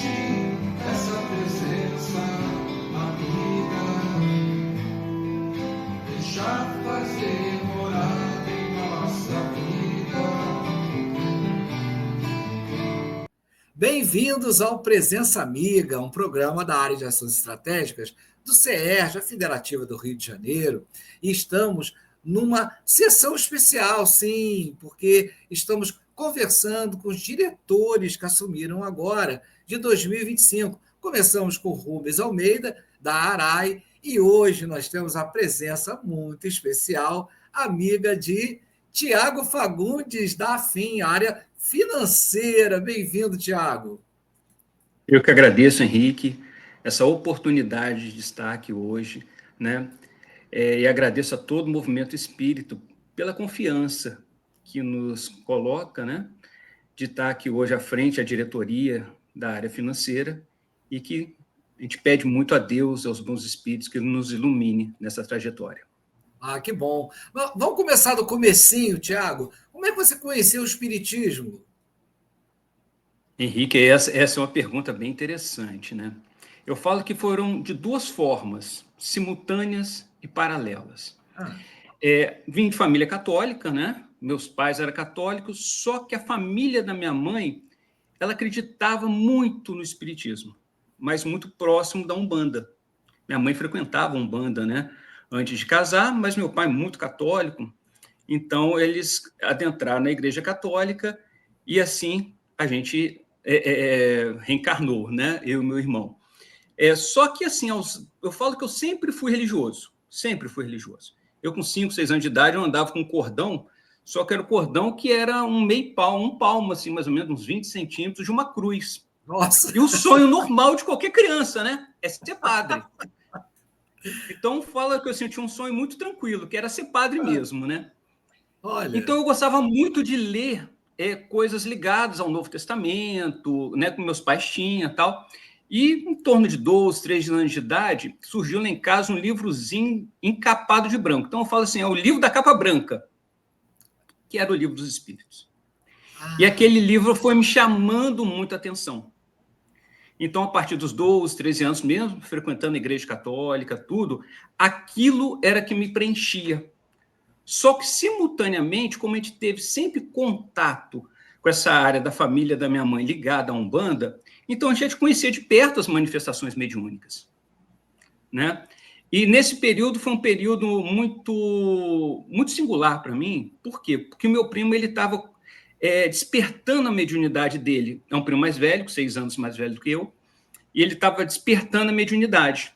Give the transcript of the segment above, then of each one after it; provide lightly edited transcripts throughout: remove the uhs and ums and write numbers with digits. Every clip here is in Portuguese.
sentir essa presença amiga, deixar fazer morada em nossa vida. Bem-vindos ao Presença Amiga, um programa da área de ações estratégicas do CERJ, a Federativa do Rio de Janeiro, e estamos numa sessão especial, sim, porque estamos conversando com os diretores que assumiram agora, de 2025. Começamos com Rubens Almeida, da ARAI, e hoje nós temos a presença muito especial, amiga de Tiago Fagundes, da AFIM, área financeira. Bem-vindo, Tiago. Eu que agradeço, Henrique, essa oportunidade de estar aqui hoje, né? E agradeço a todo o movimento espírita pela confiança que nos coloca, né? De estar aqui hoje à frente, a diretoria da área financeira, e que a gente pede muito a Deus, aos bons espíritos, que nos ilumine nessa trajetória. Ah, que bom. Vamos começar do comecinho, Tiago. Como é que você conheceu o Espiritismo? Henrique, essa é uma pergunta bem interessante, né? Eu falo que foram de duas formas, simultâneas e paralelas. Vim de família católica, né? Meus pais eram católicos, só que a família da minha mãe, ela acreditava muito no espiritismo, mas muito próximo da Umbanda. Minha mãe frequentava a Umbanda, né? Antes de casar, mas meu pai muito católico, então eles adentraram na Igreja Católica e assim a gente reencarnou, né? Eu e meu irmão. Só que assim, eu falo que eu sempre fui religioso, sempre fui religioso. Eu com 5, 6 anos de idade, eu andava com um cordão, só que era o cordão que era um meio palmo, um palmo, assim, mais ou menos uns 20 centímetros de uma cruz. Nossa! E o sonho normal de qualquer criança, né? É ser padre. Então, fala que eu tinha um sonho muito tranquilo, que era ser padre mesmo, né? Olha. Então, eu gostava muito de ler coisas ligadas ao Novo Testamento, né? Que meus pais tinham e tal. E, em torno de 12, 13 anos de idade, surgiu lá em casa um livrozinho encapado de branco. Então, eu falo assim, é o livro da capa branca, que era o Livro dos Espíritos. E aquele livro foi me chamando muito a atenção. Então, a partir dos 12, 13 anos mesmo, frequentando a igreja católica, tudo, aquilo era que me preenchia. Só que, simultaneamente, como a gente teve sempre contato com essa área da família da minha mãe ligada à Umbanda, então a gente conhecia de perto as manifestações mediúnicas, né? E nesse período foi um período muito, muito singular para mim. Por quê? Porque o meu primo ele estava despertando a mediunidade dele. É um primo mais velho, 6 anos mais velho do que eu, e ele estava despertando a mediunidade.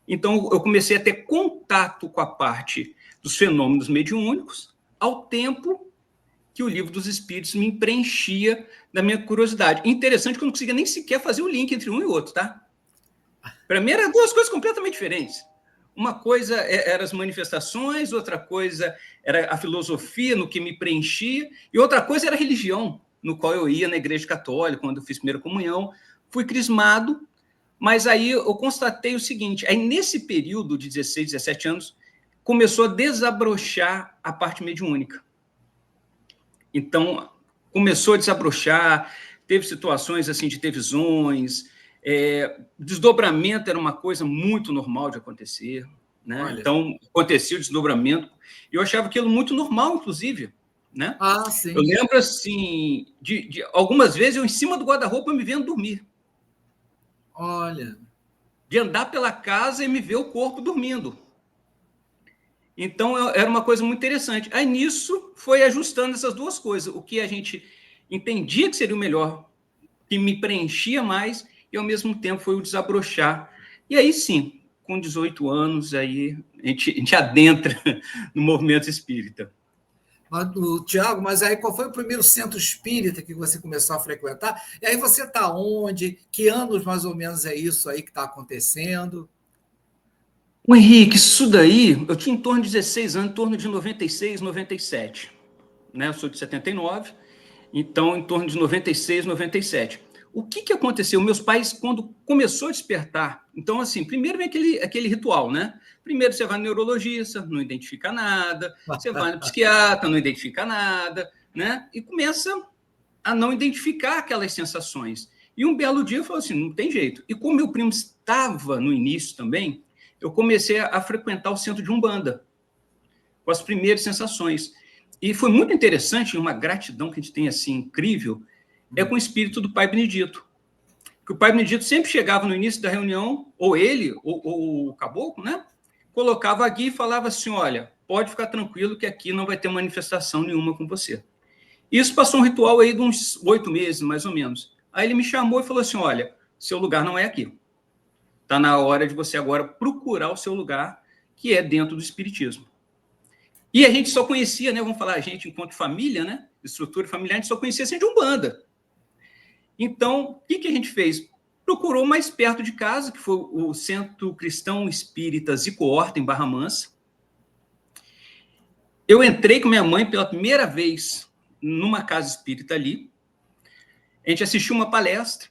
Então, eu comecei a ter contato com a parte dos fenômenos mediúnicos, ao tempo que o Livro dos Espíritos me preenchia da minha curiosidade. Interessante que eu não conseguia nem sequer fazer o link entre um e outro, tá? Para mim, eram duas coisas completamente diferentes. Uma coisa eram as manifestações, outra coisa era a filosofia, no que me preenchia, e outra coisa era a religião, no qual eu ia na igreja católica, quando eu fiz primeira comunhão. Fui crismado, mas aí eu constatei o seguinte, aí nesse período de 16, 17 anos, começou a desabrochar a parte mediúnica. Então, começou a desabrochar, teve situações assim de ter visões, desdobramento era uma coisa muito normal de acontecer, né? Olha. Então, acontecia o desdobramento, e eu achava aquilo muito normal, inclusive, né? Sim. Eu lembro, assim, de algumas vezes eu em cima do guarda-roupa me vendo dormir. Olha. De andar pela casa e me ver o corpo dormindo. Então, era uma coisa muito interessante. Aí, nisso, foi ajustando essas duas coisas. O que a gente entendia que seria o melhor, que me preenchia mais, e, ao mesmo tempo, foi o desabrochar. E aí, sim, com 18 anos, aí a gente adentra no movimento espírita. Tiago, mas aí qual foi o primeiro centro espírita que você começou a frequentar? E aí você está onde? Que anos, mais ou menos, é isso aí que está acontecendo? O Henrique, isso daí, eu tinha em torno de 16 anos, em torno de 96, 97. Né? Eu sou de 79, então em torno de 96, 97. O que aconteceu? Meus pais, quando começou a despertar, então assim, primeiro vem aquele ritual, né? Primeiro você vai no neurologista, não identifica nada, você vai no psiquiatra, não identifica nada, né? E começa a não identificar aquelas sensações. E um belo dia eu falei assim, não tem jeito. E como meu primo estava no início também, eu comecei a frequentar o centro de Umbanda, com as primeiras sensações. E foi muito interessante, uma gratidão que a gente tem assim incrível, é com o espírito do Pai Benedito. Que o Pai Benedito sempre chegava no início da reunião, ou ele, ou o caboclo, né? Colocava a guia e falava assim, olha, pode ficar tranquilo que aqui não vai ter manifestação nenhuma com você. Isso passou um ritual aí de uns 8 meses, mais ou menos. Aí ele me chamou e falou assim, olha, seu lugar não é aqui. Está na hora de você agora procurar o seu lugar, que é dentro do espiritismo. E a gente só conhecia, né? Vamos falar, a gente, enquanto família, né? Estrutura familiar, a gente só conhecia assim de Umbanda. Então, o que a gente fez? Procurou mais perto de casa, que foi o Centro Cristão Espírita Zico Horta, em Barra Mansa. Eu entrei com minha mãe pela primeira vez numa casa espírita ali. A gente assistiu uma palestra.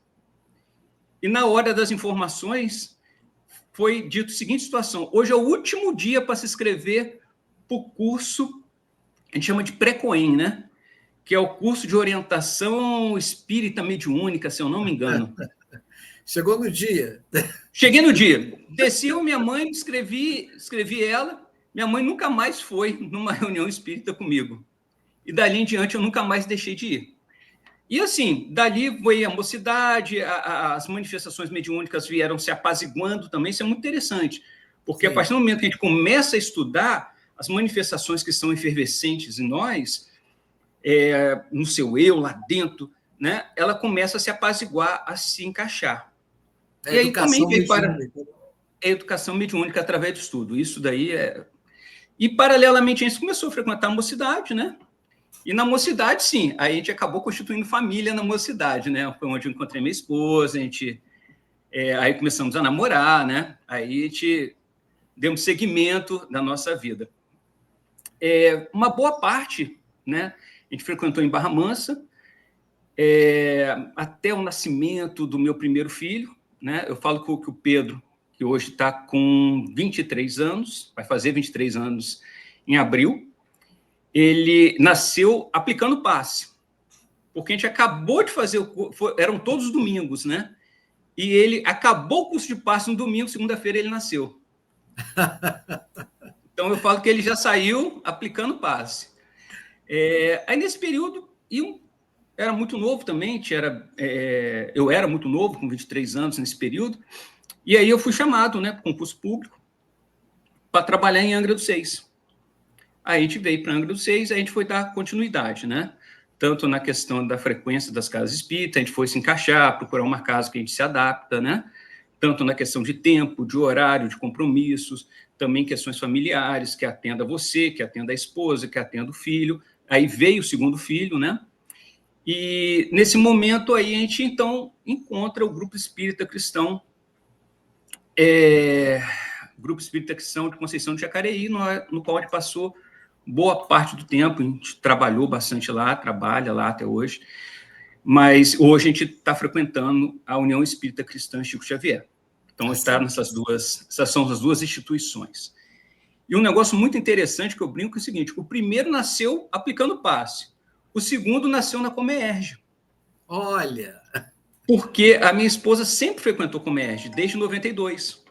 E na hora das informações, foi dito a seguinte situação. Hoje é o último dia para se inscrever para o curso, a gente chama de pré-coen, né? Que é o curso de orientação espírita mediúnica, se eu não me engano. Chegou no dia. Cheguei no dia. Desceu minha mãe, escrevi ela. Minha mãe nunca mais foi numa reunião espírita comigo. E dali em diante eu nunca mais deixei de ir. E assim, dali foi a mocidade, as manifestações mediúnicas vieram se apaziguando também. Isso é muito interessante. Porque a partir do momento que a gente começa a estudar as manifestações que são efervescentes em nós, no seu eu, lá dentro, né, ela começa a se apaziguar, a se encaixar. E aí também veio para a educação mediúnica através do estudo. Isso daí é... E, paralelamente, a gente começou a frequentar a mocidade, né? E na mocidade, sim, aí a gente acabou constituindo família na mocidade, né? Foi onde eu encontrei minha esposa, aí começamos a namorar, né? Aí a gente demos seguimento na nossa vida. Uma boa parte, né? A gente frequentou em Barra Mansa, até o nascimento do meu primeiro filho, né? Eu falo que o Pedro, que hoje está com 23 anos, vai fazer 23 anos em abril, ele nasceu aplicando passe, porque a gente acabou de fazer, eram todos os domingos, né? E ele acabou o curso de passe no domingo, segunda-feira ele nasceu. Então, eu falo que ele já saiu aplicando passe. Aí, nesse período, era muito novo também, eu era muito novo, com 23 anos nesse período, e aí eu fui chamado, né, para o concurso público para trabalhar em Angra dos Seis. Aí a gente veio para Angra dos Seis, aí a gente foi dar continuidade, né? Tanto na questão da frequência das casas espíritas, a gente foi se encaixar, procurar uma casa que a gente se adapta, né? Tanto na questão de tempo, de horário, de compromissos, também questões familiares, que atenda você, que atenda a esposa, que atenda o filho. Aí veio o segundo filho, né? E nesse momento aí a gente, então, encontra o Grupo Espírita Cristão, Grupo Espírita Cristão de Conceição de Jacareí, no qual a gente passou boa parte do tempo, a gente trabalhou bastante lá, trabalha lá até hoje, mas hoje a gente está frequentando a União Espírita Cristã Chico Xavier. Então, está essas são as duas instituições. E um negócio muito interessante que eu brinco é o seguinte, o primeiro nasceu aplicando passe, o segundo nasceu na Comerge. Olha! Porque a minha esposa sempre frequentou Comerge, desde 92.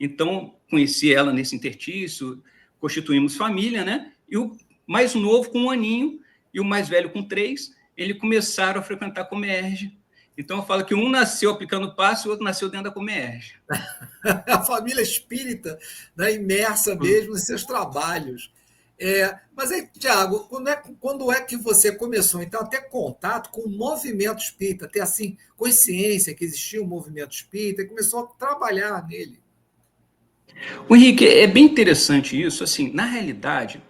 Então, conheci ela nesse interstício, constituímos família, né? E o mais novo com 1 aninho e o mais velho com 3, eles começaram a frequentar a Comerge. Então, eu falo que um nasceu aplicando passe e o outro nasceu dentro da Comerge. A família espírita, né, imersa mesmo em seus trabalhos. Mas aí, Tiago, quando é que você começou, então, a ter contato com o movimento espírita, ter, assim, consciência que existia um movimento espírita e começou a trabalhar nele? O Henrique, é bem interessante isso. Assim, na realidade,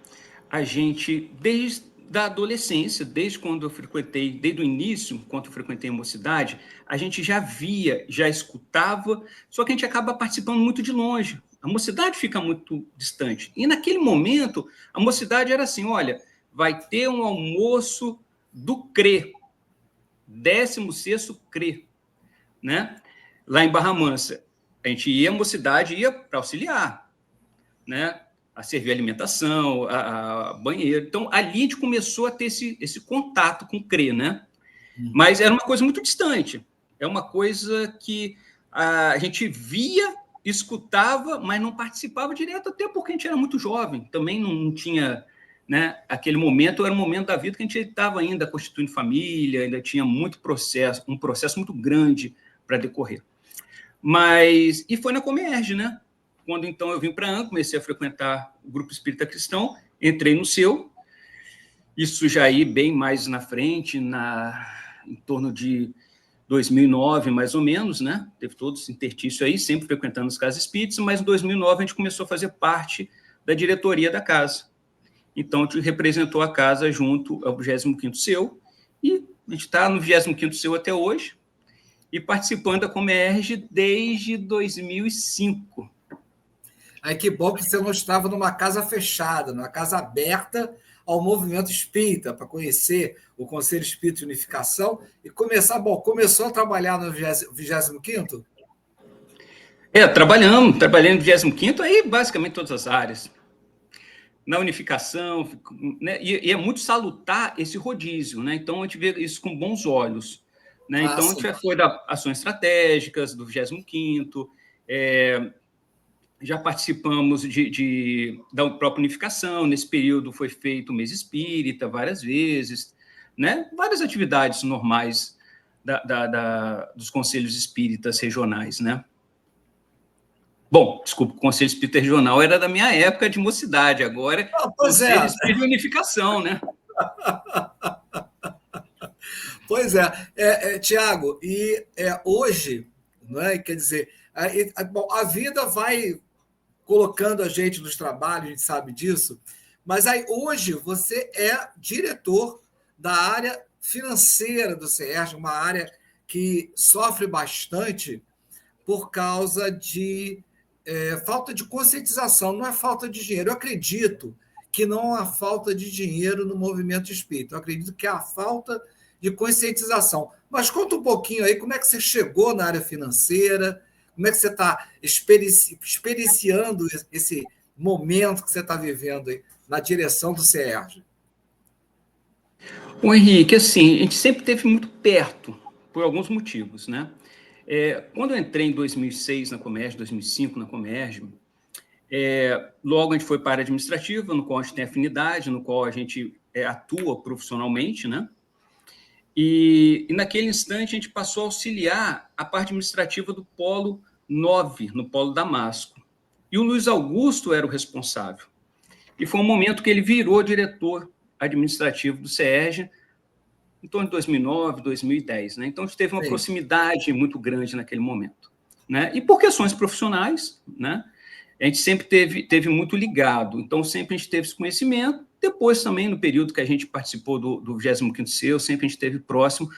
a gente, desde a adolescência, desde quando eu frequentei, desde o início, quando eu frequentei a mocidade, a gente já via, já escutava, só que a gente acaba participando muito de longe. A mocidade fica muito distante. E naquele momento, a mocidade era assim, olha, vai ter um almoço do CRE, 16º CRE, né? Lá em Barra Mansa. A gente ia, a mocidade ia para auxiliar, né? A servir alimentação, a banheiro. Então, ali a gente começou a ter esse contato com o CRE, né? Mas era uma coisa muito distante. é uma coisa que a gente via, escutava, mas não participava direto, até porque a gente era muito jovem, também não tinha, né, aquele momento, era um momento da vida que a gente estava ainda constituindo família, ainda tinha muito processo, um processo muito grande para decorrer. E foi na Comerge, né? Quando então eu vim para a AN, comecei a frequentar o Grupo Espírita Cristão, entrei no seu, isso já ia bem mais na frente, em torno de 2009, mais ou menos, né? Teve todo esse interstício aí, sempre frequentando as casas espíritas, mas em 2009 a gente começou a fazer parte da diretoria da casa. Então, a gente representou a casa junto ao 25º seu, e a gente está no 25º seu até hoje, e participando da Comerge desde 2005. Aí que bom que você não estava numa casa fechada, numa casa aberta ao movimento espírita, para conhecer o Conselho Espírita de Unificação e começou a trabalhar no 25º? Trabalhei no 25º, aí basicamente todas as áreas. Na unificação, né? E é muito salutar esse rodízio, né? Então, a gente vê isso com bons olhos. Né? Então, a gente já foi da ações estratégicas do 25º, já participamos da própria unificação, nesse período foi feito o mês espírita várias vezes, né? Várias atividades normais dos conselhos espíritas regionais, né? Bom, desculpa, o Conselho Espírita Regional era da minha época de mocidade, agora é Conselho Espírita de Unificação, né? Pois Tiago, e hoje, não é? Quer dizer, a vida vai colocando a gente nos trabalhos, a gente sabe disso, mas aí hoje você é diretor da área financeira do CERJ, uma área que sofre bastante por causa de falta de conscientização, não é falta de dinheiro. Eu acredito que não há falta de dinheiro no movimento espírita, eu acredito que há falta de conscientização. Mas conta um pouquinho aí como é que você chegou na área financeira, como é que você está experienciando esse momento que você está vivendo aí na direção do CERJ? O Henrique, assim, a gente sempre esteve muito perto, por alguns motivos, né? Quando eu entrei em 2006 na Comerge, 2005 na Comerge, logo a gente foi para a área administrativa, no qual a gente tem afinidade, no qual a gente atua profissionalmente, né? E naquele instante a gente passou a auxiliar a parte administrativa do Polo 9, no Polo Damasco. E o Luiz Augusto era o responsável. E foi um momento que ele virou diretor administrativo do CERJ, em torno de 2009, 2010. Né? Então, a gente teve uma proximidade muito grande naquele momento. Né? E por questões profissionais, né? A gente sempre teve muito ligado. Então, sempre a gente teve esse conhecimento. Depois, também, no período que a gente participou do 25º seu, sempre a gente esteve próximo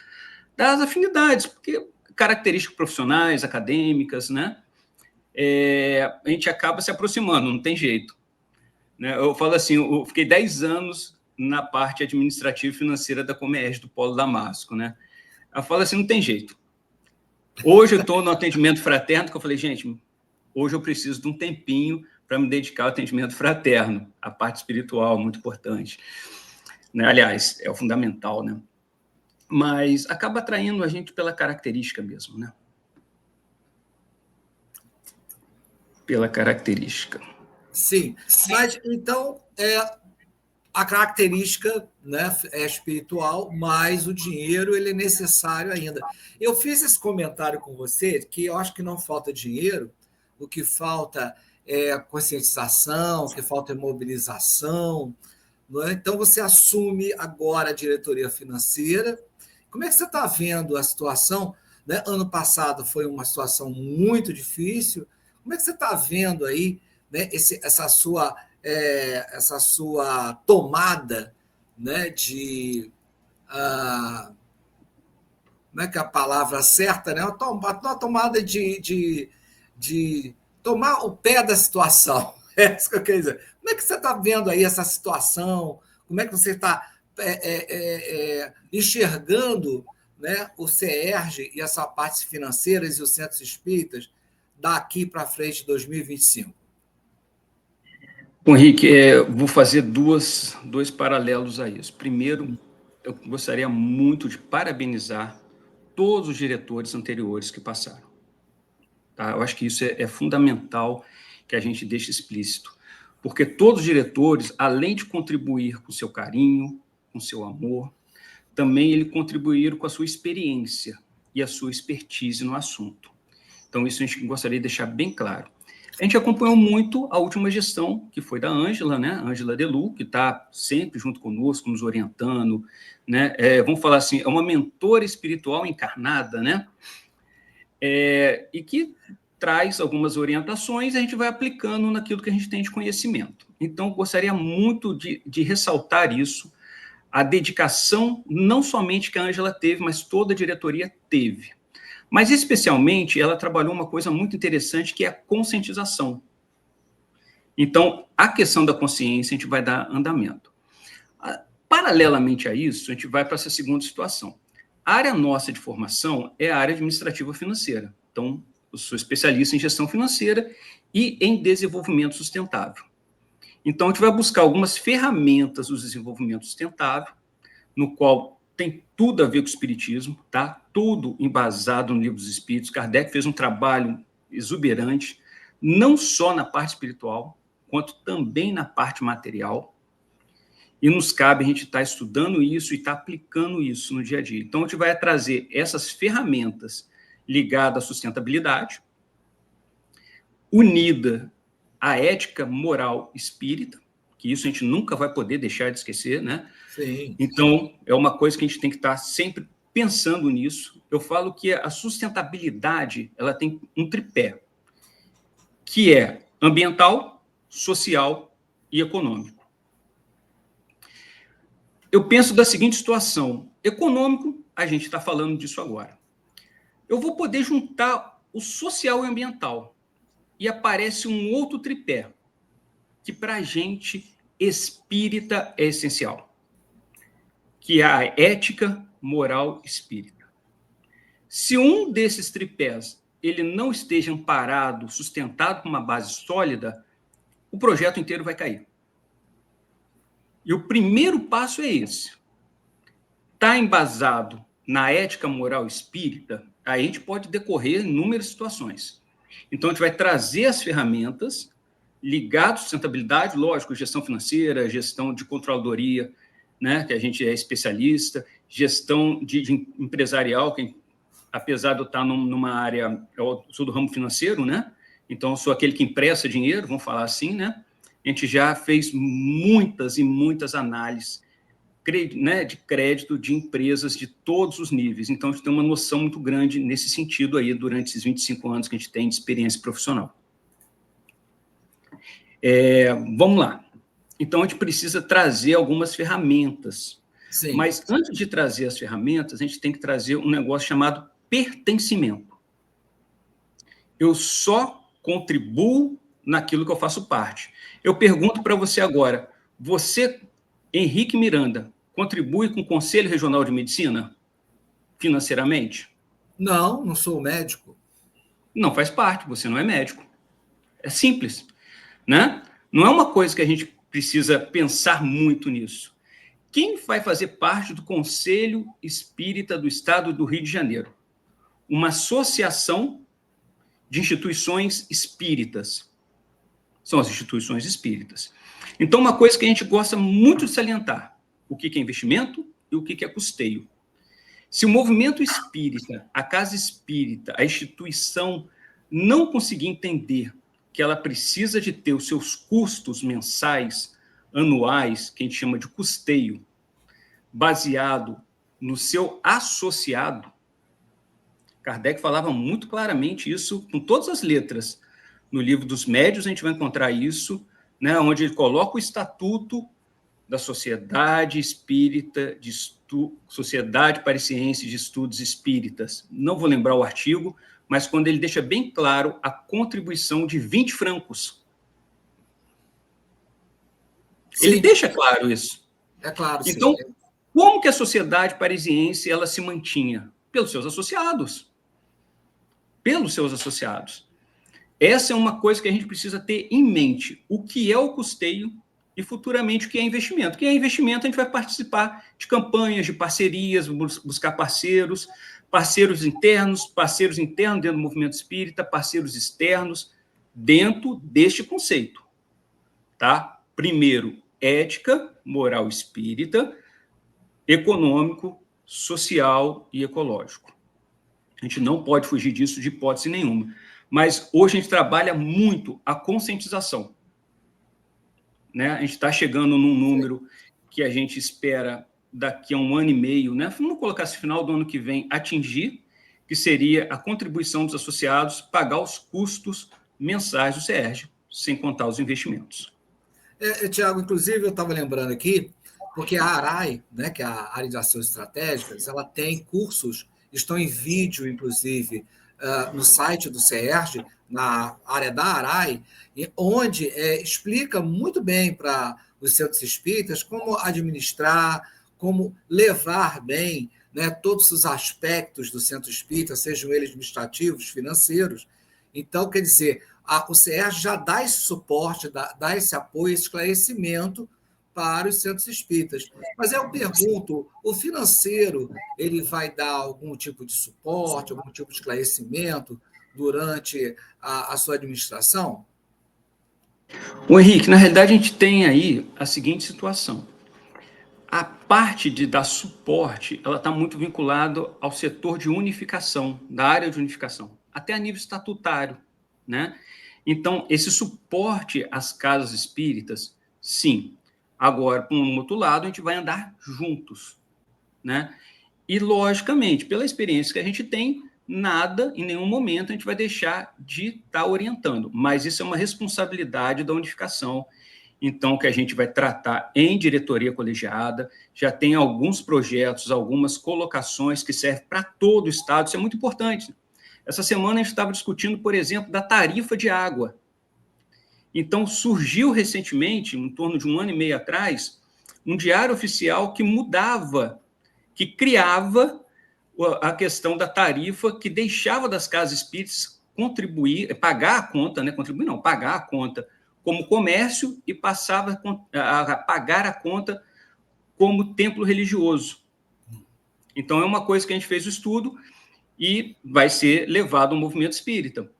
das afinidades, porque características profissionais, acadêmicas, né? A gente acaba se aproximando, não tem jeito. Né? Eu falo assim, eu fiquei 10 anos na parte administrativa e financeira da Comerge, do Polo Damasco, né? Eu falo assim, não tem jeito. Hoje eu estou no atendimento fraterno, que eu falei, gente, hoje eu preciso de um tempinho para me dedicar ao atendimento fraterno, a parte espiritual, muito importante. Né? Aliás, é o fundamental, né? Mas acaba atraindo a gente pela característica mesmo, né? Pela característica. Sim, mas então a característica, né, é espiritual, mas o dinheiro ele é necessário ainda. Eu fiz esse comentário com você que eu acho que não falta dinheiro, o que falta é conscientização, o que falta é mobilização. Não é? Então você assume agora a diretoria financeira. Como é que você está vendo a situação? Né? Ano passado foi uma situação muito difícil. Como é que você está vendo aí, né, essa sua tomada, né, de... não é que a palavra certa, né? Uma tomada de tomar o pé da situação. É isso que eu quero dizer. Como é que você está vendo aí essa situação? Como é que você está enxergando, né, o CERJ e essa parte financeiras e os centros espíritas daqui para frente de 2025? Bom, Henrique, vou fazer dois paralelos a isso. Primeiro, eu gostaria muito de parabenizar todos os diretores anteriores que passaram. Tá? Eu acho que isso é fundamental que a gente deixe explícito, porque todos os diretores, além de contribuir com o seu carinho, com o seu amor, também eles contribuíram com a sua experiência e a sua expertise no assunto. Então, isso a gente gostaria de deixar bem claro. A gente acompanhou muito a última gestão, que foi da Ângela, né? Ângela Delu, que está sempre junto conosco, nos orientando, né? Vamos falar assim, é uma mentora espiritual encarnada, né? E que traz algumas orientações e a gente vai aplicando naquilo que a gente tem de conhecimento. Então, gostaria muito de ressaltar isso, a dedicação não somente que a Ângela teve, mas toda a diretoria teve. Mas, especialmente, ela trabalhou uma coisa muito interessante, que é a conscientização. Então, a questão da consciência, a gente vai dar andamento. Paralelamente a isso, a gente vai para essa segunda situação. A área nossa de formação é a área administrativa financeira. Então, eu sou especialista em gestão financeira e em desenvolvimento sustentável. Então, a gente vai buscar algumas ferramentas do desenvolvimento sustentável, no qual tem tudo a ver com o espiritismo, tá? Tudo embasado no Livro dos Espíritos. Kardec fez um trabalho exuberante, não só na parte espiritual, quanto também na parte material. E nos cabe a gente estar estudando isso e estar aplicando isso no dia a dia. Então, a gente vai trazer essas ferramentas ligadas à sustentabilidade, unida à ética moral espírita, que isso a gente nunca vai poder deixar de esquecer, né? Sim. Então, é uma coisa que a gente tem que estar sempre pensando nisso. Eu falo que a sustentabilidade, ela tem um tripé, que é ambiental, social e econômico. Eu penso da seguinte situação: econômico, a gente está falando disso agora. Eu vou poder juntar o social e ambiental, e aparece um outro tripé, que para a gente espírita é essencial, que é a ética, moral espírita. Se um desses tripés ele não esteja amparado, sustentado com uma base sólida, o projeto inteiro vai cair. E o primeiro passo é esse. Está embasado na ética, moral espírita, aí a gente pode decorrer inúmeras situações. Então, a gente vai trazer as ferramentas ligadas à sustentabilidade, lógico, gestão financeira, gestão de controladoria, né, que a gente é especialista, gestão de empresarial, que, apesar de eu estar numa área, eu sou do ramo financeiro, né, então eu sou aquele que empresta dinheiro, vamos falar assim, né, a gente já fez muitas e muitas análises, né, de crédito de empresas de todos os níveis, então a gente tem uma noção muito grande nesse sentido aí, durante esses 25 anos que a gente tem de experiência profissional. Vamos lá. Então, a gente precisa trazer algumas ferramentas. Sim. Mas, antes de trazer as ferramentas, a gente tem que trazer um negócio chamado pertencimento. Eu só contribuo naquilo que eu faço parte. Eu pergunto para você agora, você, Henrique Miranda, contribui com o Conselho Regional de Medicina financeiramente? Não, não sou médico. Não faz parte, você não é médico. É simples, né? Não é uma coisa que a gente precisa pensar muito nisso. Quem vai fazer parte do Conselho Espírita do Estado do Rio de Janeiro? Uma associação de instituições espíritas. São as instituições espíritas. Então, uma coisa que a gente gosta muito de salientar, o que é investimento e o que é custeio. Se o movimento espírita, a casa espírita, a instituição não conseguir entender que ela precisa de ter os seus custos mensais, anuais, que a gente chama de custeio, baseado no seu associado, Kardec falava muito claramente isso, com todas as letras. No Livro dos Médiuns, a gente vai encontrar isso, né, onde ele coloca o estatuto da Sociedade Espírita, Sociedade Parisiense de Estudos Espíritas. Não vou lembrar o artigo, mas quando ele deixa bem claro a contribuição de 20 francos. Sim. Ele deixa claro isso. É claro, sim. Então, como que a Sociedade Parisiense ela se mantinha? Pelos seus associados. Pelos seus associados. Essa é uma coisa que a gente precisa ter em mente. O que é o custeio e, futuramente, o que é investimento. O que é investimento, a gente vai participar de campanhas, de parcerias, buscar parceiros, parceiros internos dentro do movimento espírita, parceiros externos dentro deste conceito, tá? Primeiro, ética, moral espírita, econômico, social e ecológico. A gente não pode fugir disso de hipótese nenhuma. Mas hoje a gente trabalha muito a conscientização, né? A gente está chegando num número que a gente espera daqui a 1 ano e meio, né? Vamos colocar esse final do ano que vem, atingir, que seria a contribuição dos associados pagar os custos mensais do CERJ, sem contar os investimentos. Tiago, inclusive, eu estava lembrando aqui, porque a ARAI, né, que é a Área de Ações Estratégicas, ela tem cursos, estão em vídeo, inclusive, no site do CERJ, na área da ARAI, onde explica muito bem para os centros espíritas como administrar, como levar bem, né, todos os aspectos do centro espírita, sejam eles administrativos, financeiros. Então, quer dizer, o CERJ já dá esse suporte, dá esse apoio, esse esclarecimento para os centros espíritas. Mas eu pergunto, o financeiro, ele vai dar algum tipo de suporte, algum tipo de esclarecimento durante a sua administração? O Henrique, na realidade, a gente tem aí a seguinte situação. A parte de dar suporte, ela está muito vinculada ao setor de unificação, da área de unificação, até a nível estatutário, né? Então, esse suporte às casas espíritas, sim. Agora, por um outro lado, a gente vai andar juntos, né? E, logicamente, pela experiência que a gente tem, nada, em nenhum momento, a gente vai deixar de estar orientando. Mas isso é uma responsabilidade da unificação. Então, que a gente vai tratar em diretoria colegiada, já tem alguns projetos, algumas colocações que servem para todo o Estado, isso é muito importante. Essa semana a gente estava discutindo, por exemplo, da tarifa de água. Então, surgiu recentemente, em torno de 1 ano e meio atrás, um diário oficial que mudava, que criava a questão da tarifa, que deixava das casas espíritas pagar a conta, né? Contribuir não, pagar a conta como comércio e passava a pagar a conta como templo religioso. Então, é uma coisa que a gente fez o estudo e vai ser levado ao movimento espírita.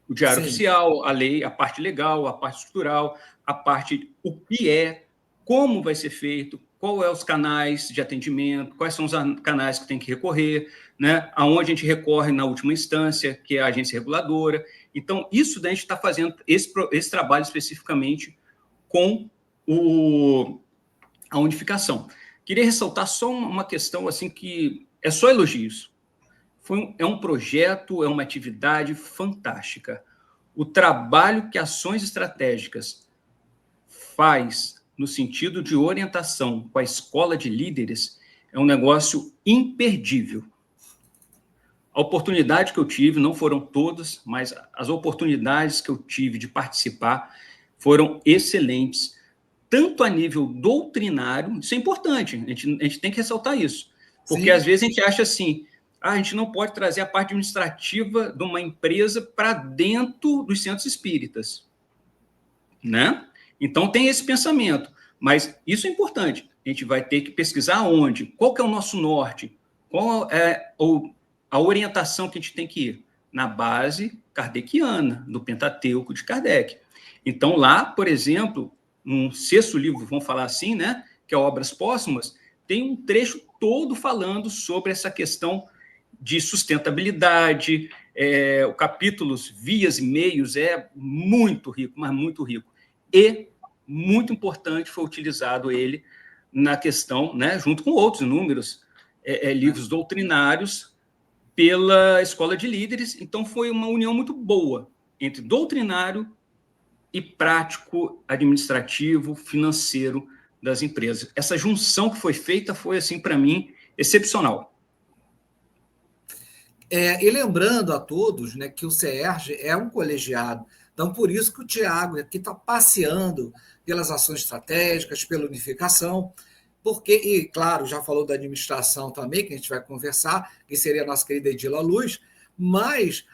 O diário oficial, a lei, a parte legal, a parte estrutural, a parte o que é, como vai ser feito, qual é os canais de atendimento, quais são os canais que tem que recorrer, né? Aonde a gente recorre na última instância, que é a agência reguladora. Então, isso daí a gente está fazendo esse trabalho especificamente com a unificação. Queria ressaltar só uma questão assim que é só elogios. É um projeto, é uma atividade fantástica. O trabalho que Ações Estratégicas faz no sentido de orientação com a escola de líderes é um negócio imperdível. A oportunidade que eu tive, não foram todas, mas as oportunidades que eu tive de participar foram excelentes, tanto a nível doutrinário, isso é importante, a gente tem que ressaltar isso, porque às vezes a gente acha assim, a gente não pode trazer a parte administrativa de uma empresa para dentro dos centros espíritas, né? Então, tem esse pensamento, mas isso é importante. A gente vai ter que pesquisar onde, qual que é o nosso norte, qual é a orientação que a gente tem que ir na base kardeciana, do Pentateuco de Kardec. Então, lá, por exemplo, no 6º livro, vamos falar assim, né, que é Obras Póstumas, tem um trecho todo falando sobre essa questão de sustentabilidade, o capítulo Vias e Meios é muito rico, mas muito rico. E, muito importante, foi utilizado ele na questão, né, junto com outros inúmeros livros doutrinários pela Escola de Líderes. Então, foi uma união muito boa entre doutrinário e prático, administrativo, financeiro das empresas. Essa junção que foi feita foi, assim, para mim, excepcional. E lembrando a todos, né, que o CERJ é um colegiado. Então, por isso que o Tiago aqui está passeando pelas ações estratégicas, pela unificação, porque, e claro, já falou da administração também, que a gente vai conversar, que seria a nossa querida Edila Luz, mas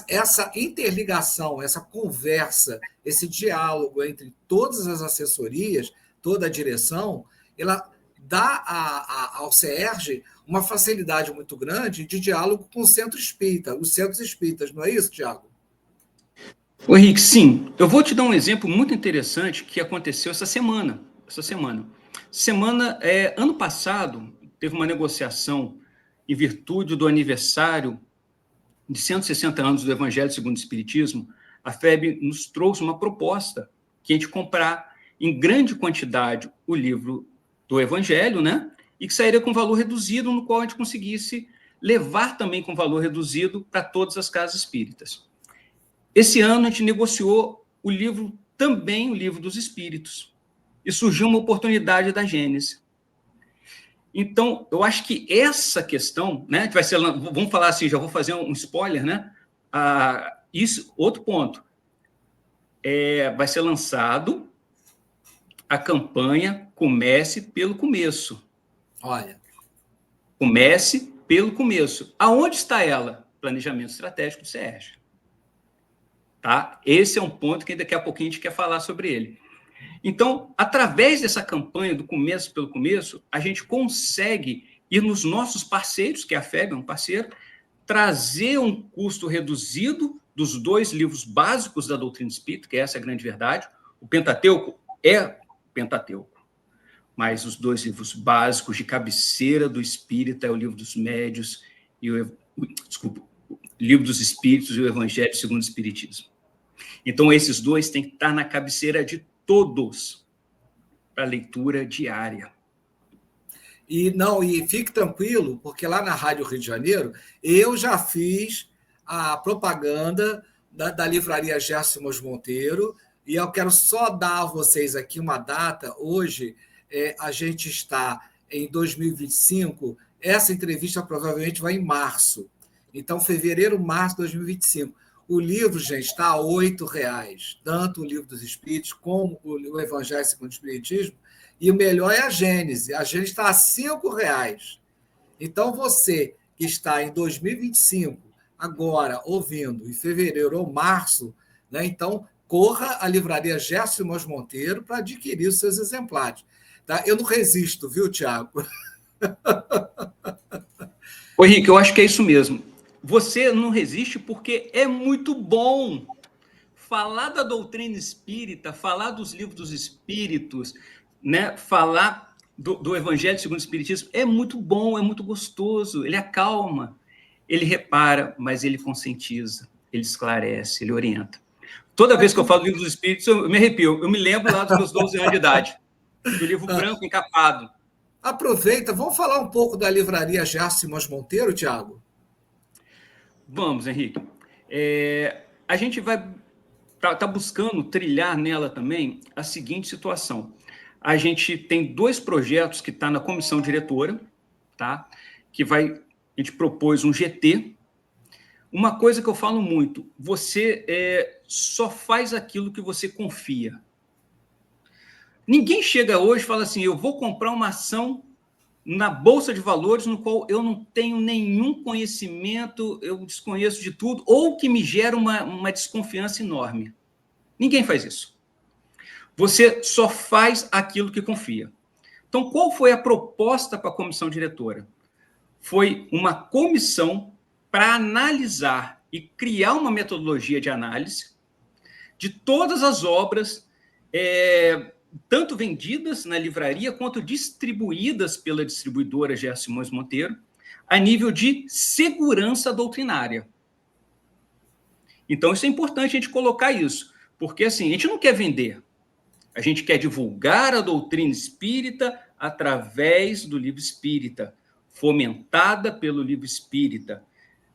essa interligação, essa conversa, esse diálogo entre todas as assessorias, toda a direção, ela dá ao CERJ uma facilidade muito grande de diálogo com o centro espírita, os centros espíritas, não é isso, Tiago? Ô, Henrique, sim. Eu vou te dar um exemplo muito interessante que aconteceu essa semana. Ano passado, teve uma negociação em virtude do aniversário de 160 anos do Evangelho segundo o Espiritismo. A FEB nos trouxe uma proposta que a gente comprar em grande quantidade o livro do Evangelho, né? E que sairia com valor reduzido, no qual a gente conseguisse levar também com valor reduzido para todas as casas espíritas. Esse ano a gente negociou o livro dos Espíritos, e surgiu uma oportunidade da Gênese. Então, eu acho que essa questão, né, vamos falar assim, já vou fazer um spoiler, né? Outro ponto, vai ser lançado a campanha Comece pelo Começo. Olha. Comece pelo começo. Aonde está ela? Planejamento estratégico do CERJ. Tá? Esse é um ponto que daqui a pouquinho a gente quer falar sobre ele. Então, através dessa campanha do Começo pelo Começo, a gente consegue ir nos nossos parceiros, que a FEB é um parceiro, trazer um custo reduzido dos 2 livros básicos da doutrina espírita, que essa é a grande verdade. O Pentateuco é o Pentateuco, mas os 2 livros básicos de cabeceira do espírita é o Livro dos Médiuns e o Livro dos Espíritos e o Evangelho segundo o Espiritismo. Então, esses 2 têm que estar na cabeceira de todos para leitura diária. E fique tranquilo, porque lá na Rádio Rio de Janeiro, eu já fiz a propaganda da livraria Gerson Simões Monteiro, e eu quero só dar a vocês aqui uma data. Hoje, a gente está em 2025, essa entrevista provavelmente vai em março. Então, fevereiro, março de 2025. O livro, gente, está a R$ 8,00, tanto o Livro dos Espíritos como o Evangelho segundo o Espiritismo, e o melhor é a Gênese. A Gênese está a R$ 5,00. Então, você que está em 2025, agora ouvindo, em fevereiro ou março, né, então, corra à livraria Gerson Simões Monteiro para adquirir os seus exemplares. Tá? Eu não resisto, viu, Tiago? Ô, Henrique, eu acho que é isso mesmo. Você não resiste porque é muito bom falar da doutrina espírita, falar dos livros dos espíritos, né? Falar do Evangelho segundo o Espiritismo. É muito bom, é muito gostoso. Ele acalma, ele repara, mas ele conscientiza, ele esclarece, ele orienta. Toda vez que eu falo do livro dos espíritos, eu me arrepio. Eu me lembro lá dos meus 12 anos de idade, do livro branco encapado. Aproveita, vamos falar um pouco da livraria Gerson Simões Monteiro, Tiago? Vamos, Henrique. A gente vai tá buscando trilhar nela também a seguinte situação. A gente tem 2 projetos que estão na comissão diretora, tá? A gente propôs um GT. Uma coisa que eu falo muito, você só faz aquilo que você confia. Ninguém chega hoje e fala assim, eu vou comprar uma ação na Bolsa de Valores, no qual eu não tenho nenhum conhecimento, eu desconheço de tudo, ou que me gera uma desconfiança enorme. Ninguém faz isso. Você só faz aquilo que confia. Então, qual foi a proposta para a comissão diretora? Foi uma comissão para analisar e criar uma metodologia de análise de todas as obras, tanto vendidas na livraria quanto distribuídas pela distribuidora Gerson Simões Monteiro, a nível de segurança doutrinária. Então, isso é importante a gente colocar isso, porque assim, a gente não quer vender, a gente quer divulgar a doutrina espírita através do livro espírita, fomentada pelo livro espírita.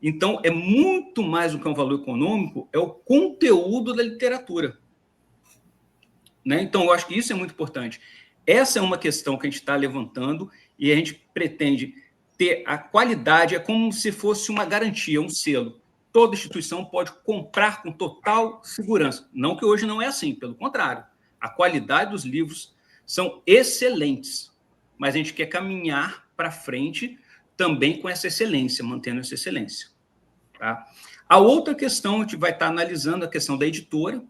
Então, é muito mais do que um valor econômico, é o conteúdo da literatura. Né? Então, eu acho que isso é muito importante. Essa é uma questão que a gente está levantando e a gente pretende ter a qualidade, é como se fosse uma garantia, um selo. Toda instituição pode comprar com total segurança. Não que hoje não é assim, pelo contrário. A qualidade dos livros são excelentes, mas a gente quer caminhar para frente também com essa excelência, mantendo essa excelência. Tá? A outra questão, a gente vai estar analisando a questão da editora,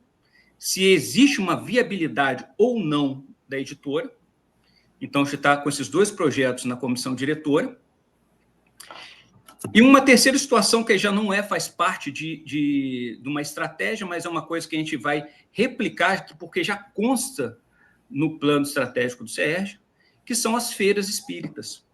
se existe uma viabilidade ou não da editora, Então, a gente está com esses 2 projetos na comissão diretora. E uma terceira situação que já não faz parte de uma estratégia, mas é uma coisa que a gente vai replicar, porque já consta no plano estratégico do CERJ, que são as feiras espíritas.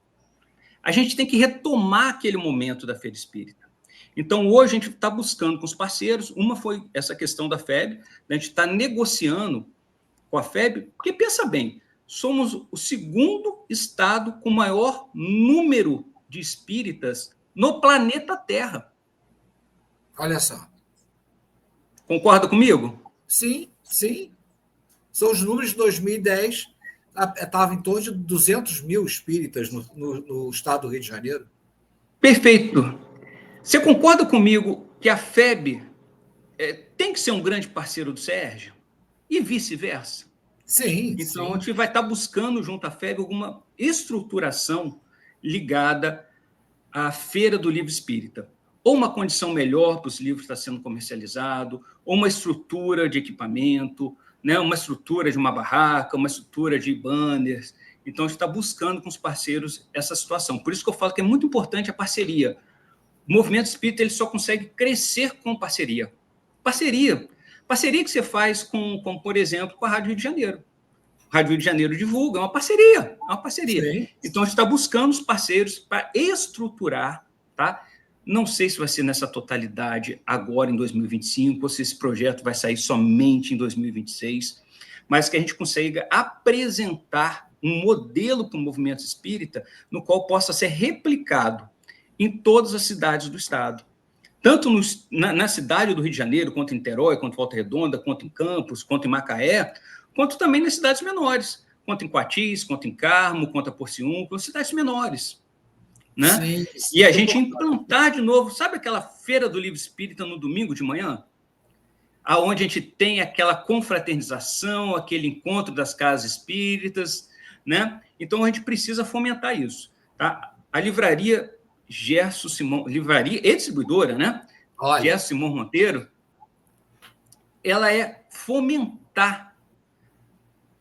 A gente tem que retomar aquele momento da feira espírita. Então, hoje, a gente está buscando com os parceiros, uma foi essa questão da FEB, a gente está negociando com a FEB, porque, pensa bem, somos o 2º estado com maior número de espíritas no planeta Terra. Olha só. Concorda comigo? Sim, sim. São os números de 2010, estava em torno de 200 mil espíritas no estado do Rio de Janeiro. Perfeito. Você concorda comigo que a FEB tem que ser um grande parceiro do CERJ? E vice-versa? Sim, então, sim. a gente vai estar buscando, junto à FEB, alguma estruturação ligada à Feira do Livro Espírita. Ou uma condição melhor para os livros estar sendo comercializados, ou uma estrutura de equipamento, né, uma estrutura de uma barraca, uma estrutura de banners. Então, a gente está buscando com os parceiros essa situação. Por isso que eu falo que é muito importante a parceria. O movimento espírita ele só consegue crescer com parceria. Parceria que você faz com, por exemplo, com a Rádio Rio de Janeiro. A Rádio Rio de Janeiro divulga, é uma parceria. Sim. Então, a gente está buscando os parceiros para estruturar, tá? Não sei se vai ser nessa totalidade agora em 2025, ou se esse projeto vai sair somente em 2026, mas que a gente consiga apresentar um modelo para o movimento espírita no qual possa ser replicado em todas as cidades do estado. Tanto na cidade do Rio de Janeiro, quanto em Niterói, quanto em Volta Redonda, quanto em Campos, quanto em Macaé, quanto também nas cidades menores, quanto em Coatis, quanto em Carmo, quanto a Porciúncula, cidades menores. Né? Sim, e a gente implantar de novo, sabe aquela feira do livro espírita no domingo de manhã? Aonde a gente tem aquela confraternização, aquele encontro das casas espíritas, né? Então, a gente precisa fomentar isso. Tá? A livraria Gerson Simão, livraria e distribuidora, né? Olha. Gerson Simão Monteiro, ela é fomentar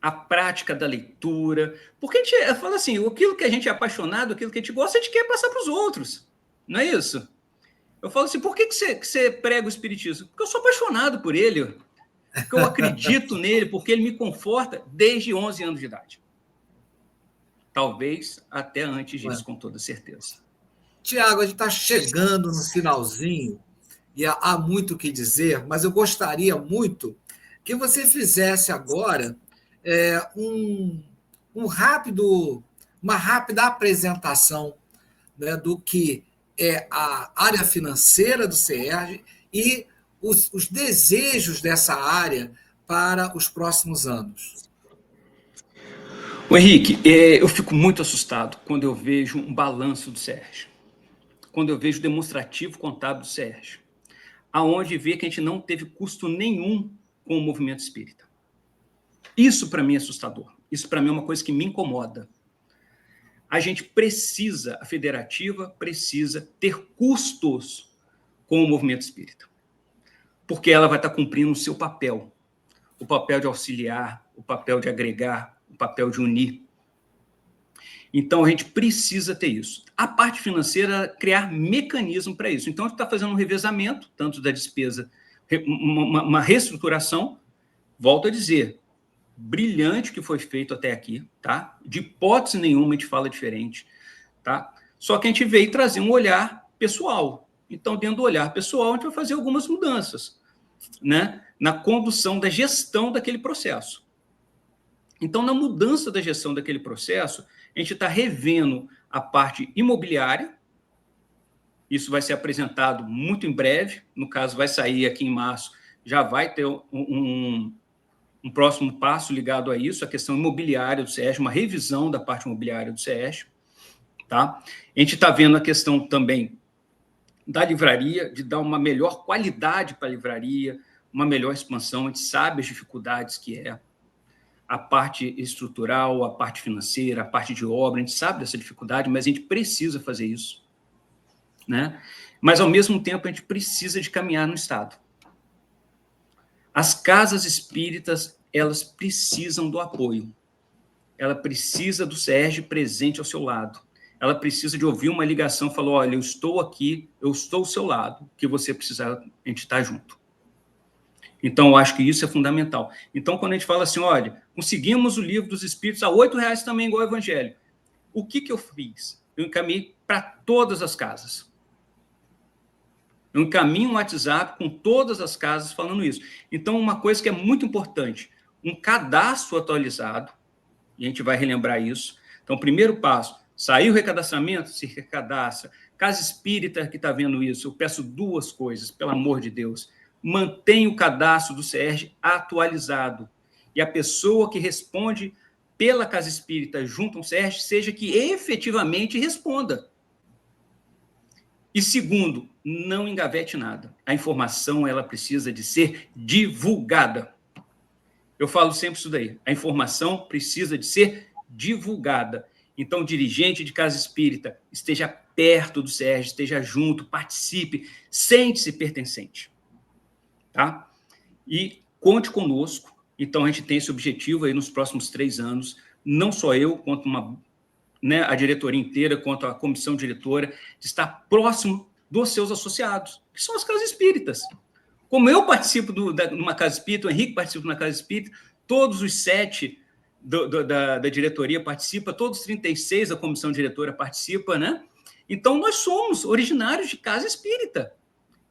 a prática da leitura, porque a gente fala assim, aquilo que a gente é apaixonado, aquilo que a gente gosta, a gente quer passar para os outros, não é isso? Eu falo assim, por que você prega o espiritismo? Porque eu sou apaixonado por ele, porque eu acredito nele, porque ele me conforta desde 11 anos de idade. Talvez até antes disso, com toda certeza. Tiago, a gente está chegando no finalzinho, e há muito o que dizer, mas eu gostaria muito que você fizesse agora uma rápida apresentação, né, do que é a área financeira do CERJ e os desejos dessa área para os próximos anos. O Henrique, eu fico muito assustado quando eu vejo um balanço do CERJ, quando eu vejo o demonstrativo contábil do CERJ, aonde vê que a gente não teve custo nenhum com o movimento espírita. Isso, para mim, é assustador. Isso, para mim, é uma coisa que me incomoda. A gente precisa, a federativa precisa ter custos com o movimento espírita, porque ela vai estar cumprindo o seu papel, o papel de auxiliar, o papel de agregar, o papel de unir. Então, a gente precisa ter isso. A parte financeira, criar mecanismo para isso. Então, a gente está fazendo um revezamento, tanto da despesa, uma reestruturação, volto a dizer, brilhante que foi feito até aqui, tá? De hipótese nenhuma a gente fala diferente, tá? Só que a gente veio trazer um olhar pessoal. Então, dentro do olhar pessoal, a gente vai fazer algumas mudanças, né? Na condução da gestão daquele processo. Então, na mudança da gestão daquele processo, a gente está revendo a parte imobiliária. Isso vai ser apresentado muito em breve. No caso, vai sair aqui em março, já vai ter um próximo passo ligado a isso, a questão imobiliária do CERJ, uma revisão da parte imobiliária do CERJ. Tá? A gente está vendo a questão também da livraria, de dar uma melhor qualidade para a livraria, uma melhor expansão. A gente sabe as dificuldades que é a parte estrutural, a parte financeira, a parte de obra, a gente sabe dessa dificuldade, mas a gente precisa fazer isso. Né? Mas, ao mesmo tempo, a gente precisa de caminhar no Estado. As casas espíritas, elas precisam do apoio. ela precisa do Sérgio presente ao seu lado. Ela precisa de ouvir uma ligação, falou, olha, eu estou aqui, eu estou ao seu lado, o que você precisar, a gente está junto. Então, eu acho que isso é fundamental. Então, quando a gente fala assim, olha, conseguimos o livro dos Espíritos a R$8 também, igual ao Evangelho. O que eu fiz? Eu encaminhei para todas as casas. Eu encaminho um WhatsApp com todas as casas falando isso. Então, uma coisa que é muito importante, um cadastro atualizado, e a gente vai relembrar isso. Então, primeiro passo, saiu o recadastramento, se recadastra. Casa espírita que está vendo isso, eu peço duas coisas, pelo amor de Deus. Mantenha o cadastro do CERJ atualizado. E a pessoa que responde pela casa espírita junto ao CERJ, seja que efetivamente responda. E segundo, não engavete nada. A informação ela precisa de ser divulgada. Eu falo sempre isso daí. A informação precisa de ser divulgada. Então, dirigente de casa espírita, esteja perto do CERJ, esteja junto, participe, sente-se pertencente. Tá? E conte conosco. Então, a gente tem esse objetivo aí nos próximos 3 anos, não só eu, quanto a diretoria inteira, quanto a comissão diretora, de estar próximo dos seus associados, que são as casas espíritas. Como eu participo de uma casa espírita, o Henrique participa de uma casa espírita, todos os 7 da diretoria participam, todos os 36 da comissão diretora participam, né? Então, nós somos originários de casa espírita.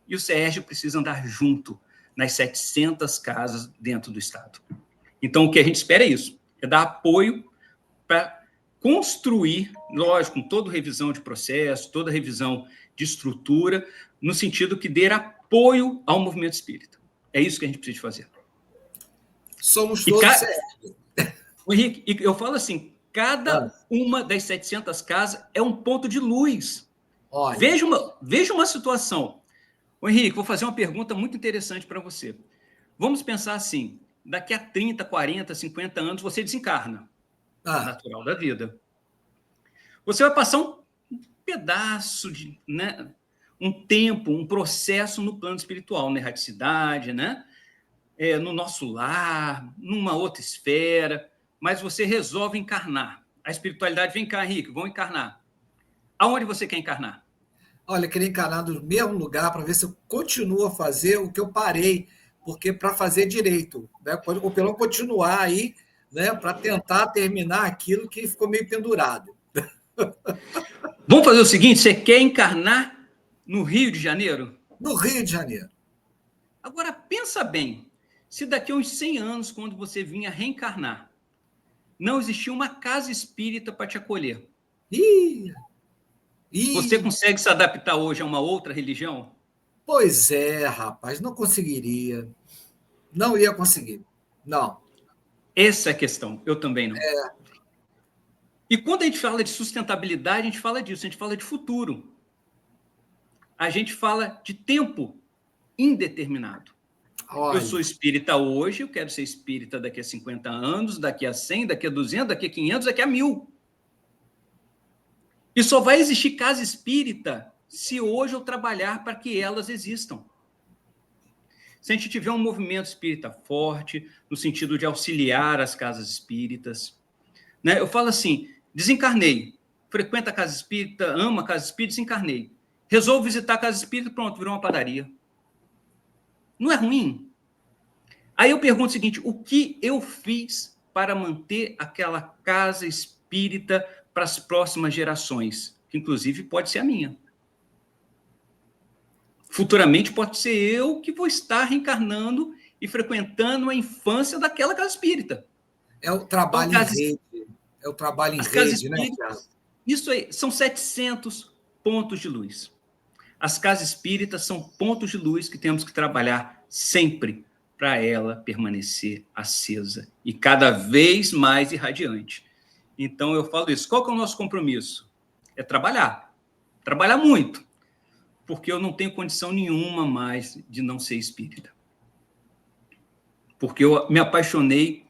E o CERJ precisa andar junto nas 700 casas dentro do Estado. Então, o que a gente espera é isso, é dar apoio para construir, lógico, com toda revisão de processo, toda revisão de estrutura, no sentido que dê apoio ao movimento espírita. É isso que a gente precisa fazer. Somos todos CERJ. Henrique, eu falo assim, cada uma das 700 casas é um ponto de luz. Olha. Veja uma situação. Henrique, vou fazer uma pergunta muito interessante para você. Vamos pensar assim, daqui a 30, 40, 50 anos, você desencarna. Natural da vida. Você vai passar um pedaço de, né, um tempo, um processo no plano espiritual, na erraticidade, né? No nosso lar, numa outra esfera, mas você resolve encarnar. A espiritualidade vem cá, Henrique, vão encarnar. Aonde você quer encarnar? Olha, eu queria encarnar no mesmo lugar para ver se eu continuo a fazer o que eu parei, porque para fazer direito, né? Ou pelo menos continuar aí, né? Para tentar terminar aquilo que ficou meio pendurado. Vamos fazer o seguinte, você quer encarnar no Rio de Janeiro? No Rio de Janeiro. Agora, pensa bem, se daqui a uns 100 anos, quando você vinha reencarnar, não existia uma casa espírita para te acolher. Você consegue se adaptar hoje a uma outra religião? Pois é, rapaz, não conseguiria. Não ia conseguir. Não. Essa é a questão. Eu também não. E quando a gente fala de sustentabilidade, a gente fala disso, a gente fala de futuro. A gente fala de tempo indeterminado. Olha. Eu sou espírita hoje, eu quero ser espírita daqui a 50 anos, daqui a 100, daqui a 200, daqui a 500, daqui a 1000. E só vai existir casa espírita se hoje eu trabalhar para que elas existam. Se a gente tiver um movimento espírita forte, no sentido de auxiliar as casas espíritas, né? Eu falo assim, desencarnei, frequento a casa espírita, amo a casa espírita, desencarnei. Resolvo visitar a casa espírita, pronto, virou uma padaria. Não é ruim? Aí eu pergunto o seguinte, o que eu fiz para manter aquela casa espírita para as próximas gerações, que inclusive pode ser a minha. Futuramente pode ser eu que vou estar reencarnando e frequentando a infância daquela casa espírita. É o trabalho em rede. É o trabalho em rede, né? Isso aí, são 700 pontos de luz. As casas espíritas são pontos de luz que temos que trabalhar sempre para ela permanecer acesa e cada vez mais irradiante. Então, eu falo isso. Qual que é o nosso compromisso? É trabalhar. Trabalhar muito. Porque eu não tenho condição nenhuma mais de não ser espírita. Porque eu me apaixonei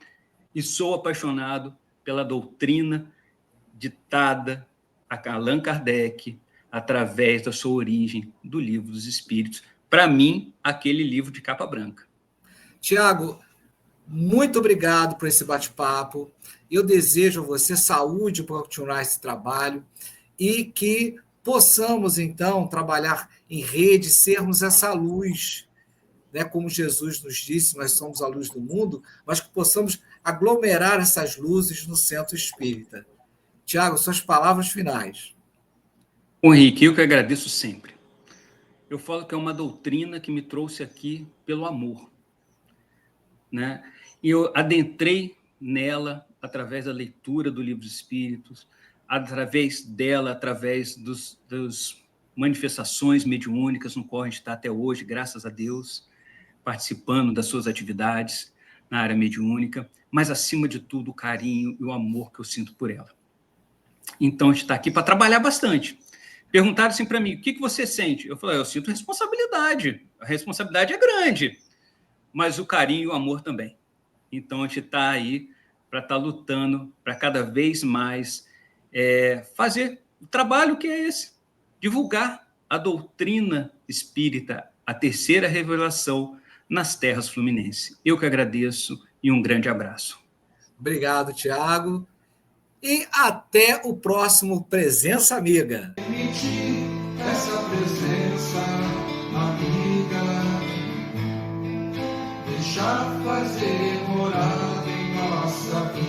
e sou apaixonado pela doutrina ditada a Allan Kardec através da sua origem do Livro dos Espíritos. Para mim, aquele livro de capa branca. Tiago, Muito obrigado por esse bate-papo. Eu desejo a você saúde para continuar esse trabalho e que possamos, então, trabalhar em rede, sermos essa luz, né? Como Jesus nos disse, nós somos a luz do mundo, mas que possamos aglomerar essas luzes no centro espírita. Tiago, suas palavras finais. Bom, Henrique, eu que agradeço sempre. Eu falo que é uma doutrina que me trouxe aqui pelo amor, né? E eu adentrei nela através da leitura do Livro dos Espíritos, através dos manifestações mediúnicas no qual a gente está até hoje, graças a Deus, participando das suas atividades na área mediúnica, mas, acima de tudo, o carinho e o amor que eu sinto por ela. Então, a gente está aqui para trabalhar bastante. Perguntaram assim para mim, o que você sente? Eu falei, eu sinto responsabilidade. A responsabilidade é grande, mas o carinho e o amor também. Então, a gente está aí para estar lutando, para cada vez mais fazer o trabalho que é esse, divulgar a doutrina espírita, a terceira revelação nas terras fluminenses. Eu que agradeço e um grande abraço. Obrigado, Tiago. E até o próximo Presença Amiga. Permitir essa presença amiga, deixar fazer morada em nossa vida.